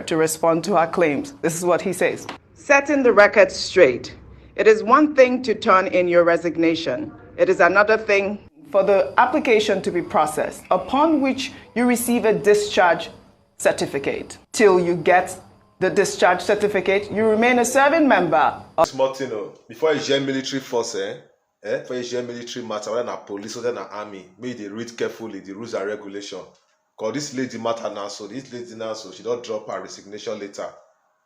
to respond to her claims. This is what he says. Setting the record straight. It is one thing to turn in your resignation. It is another thing for the application to be processed, upon which you receive a discharge certificate. Till you get the discharge certificate, you remain a serving member of... Before you join military force, before you join military matter, whether na police or na army, may they read carefully the rules and regulation. Because this lady matter now, so she don't drop her resignation letter.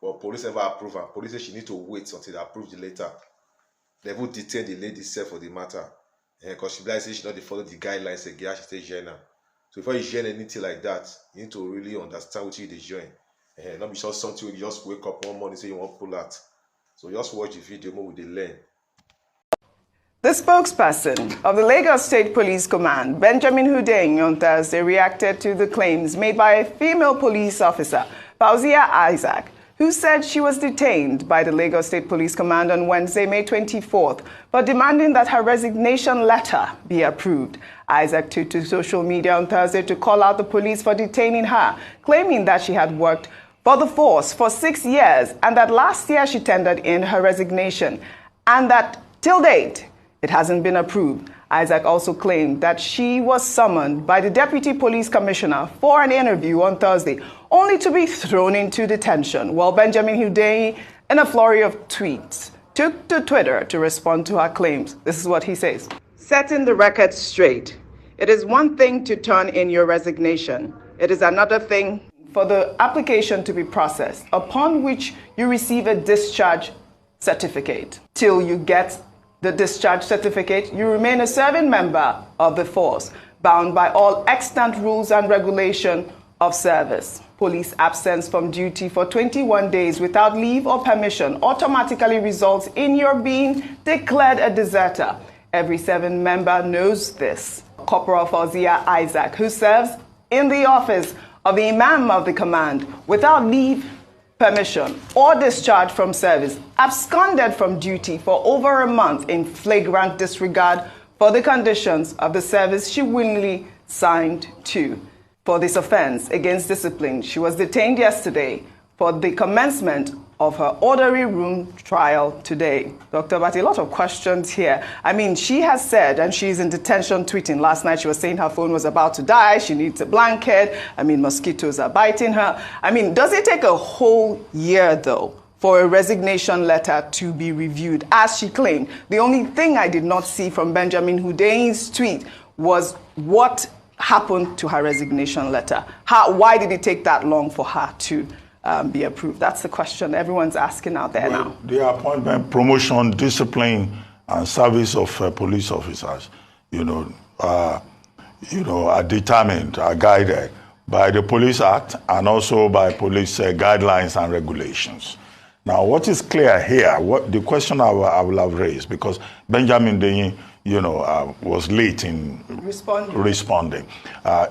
But police never approve her. Police say she need to wait until they approve the letter. They will detain the lady itself for the matter. Because she say she not follow the guidelines again, she stay join. So before you join anything like that, you need to really understand what you join. Not be just something you just wake up one morning and say you want to pull out. So just watch the video more with the learn. The spokesperson of the Lagos State Police Command, Benjamin Hundeyin, on Thursday reacted to the claims made by a female police officer, Fauzziyah Isiak, who said she was detained by the Lagos State Police Command on Wednesday, May 24th, for demanding that her resignation letter be approved. Isiak took to social media on Thursday to call out the police for detaining her, claiming that she had worked for the force for 6 years and that last year she tendered in her resignation and that till date it hasn't been approved. Isiak also claimed that she was summoned by the Deputy Police Commissioner for an interview on Thursday, only to be thrown into detention, while Benjamin Hundeyin, in a flurry of tweets, took to Twitter to respond to her claims. This is what he says. Setting the record straight. It is one thing to turn in your resignation. It is another thing for the application to be processed, upon which you receive a discharge certificate. Till you get the discharge certificate, you remain a serving member of the force, bound by all extant rules and regulation of service. Police absence from duty for 21 days without leave or permission automatically results in your being declared a deserter. Every serving member knows this. Corporal Fauzziyah Isiak, who serves in the office of the Imam of the command without leave, permission, or discharge from service, absconded from duty for over a month in flagrant disregard for the conditions of the service she willingly signed to. For this offense against discipline, she was detained yesterday for the commencement of her orderly room trial today. Dr. Bati, a lot of questions here. I mean, she has said, and she's in detention tweeting. Last night she was saying her phone was about to die. She needs a blanket. I mean, mosquitoes are biting her. I mean, does it take a whole year, though, for a resignation letter to be reviewed, as she claimed? The only thing I did not see from Benjamin Hundeyin's tweet was what happened to her resignation letter. Why did it take that long for her to be approved? That's the question everyone's asking out there now. The appointment, promotion, discipline, and service of police officers, are determined, are guided by the Police Act and also by police guidelines and regulations. Now, what is clear here, the question I will have raised, because Benjamin Hundeyin, was late in responding,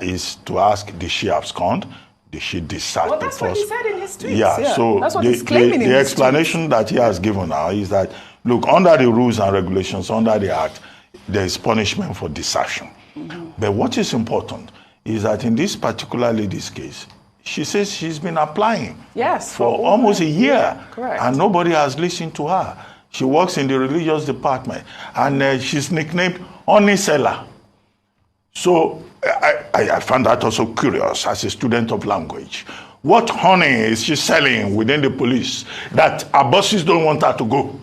is to ask, did she abscond? Did she desert? Well, that's what he said in his tweets. Yeah, so that's what he's claiming in the his explanation that he has given now is that, look, under the rules and regulations, under the Act, there is punishment for desertion. Mm-hmm. But what is important is that in this particular lady's case, she says she's been applying for almost a year, correct, and nobody has listened to her. She works in the religious department, and she's nicknamed honey seller. So I found that also curious as a student of language. What honey is she selling within the police that her bosses don't want her to go?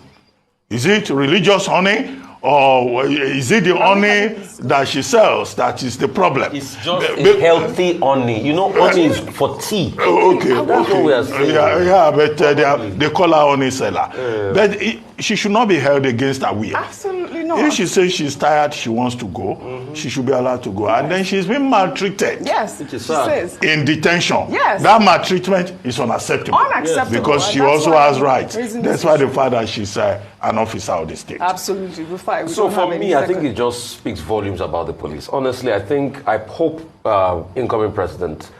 Is it religious honey? Or is it the honey that she sells that is the problem? It's just a healthy honey. Honey is for tea. Okay. That's what we are saying. Yeah, but they call her honey seller. But she should not be held against her will. Absolutely not. If she says she's tired, she wants to go, she should be allowed to go. And then she's been maltreated. Yes, she says. In detention. Yes. That maltreatment is unacceptable. Unacceptable. Because she also has rights. That's why the fact that she's an officer of the state. Absolutely. So for me, I think it just speaks volumes about the police. Honestly, I hope incoming President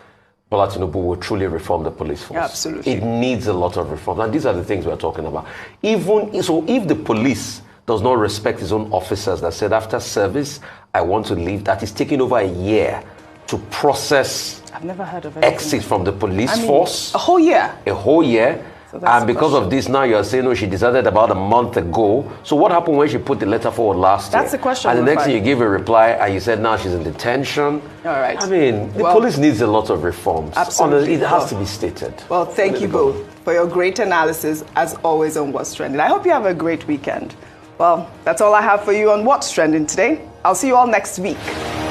Bola Tinubu will truly reform the police force. Absolutely. It needs a lot of reform. And these are the things we're talking about. If the police does not respect his own officers that said after service, I want to leave, that is taking over a year to process I've never heard of anything. exit from the police force. A whole year. A whole year. So that's And because of this, now you're saying, no, she decided about a month ago. So what happened when she put the letter forward last year? That's the question. And the next thing you gave a reply and you said now she's in detention. All right. I mean, the police needs a lot of reforms. Absolutely. It has to be stated. Well, thank you both for your great analysis, as always, on What's Trending. I hope you have a great weekend. Well, that's all I have for you on What's Trending today. I'll see you all next week.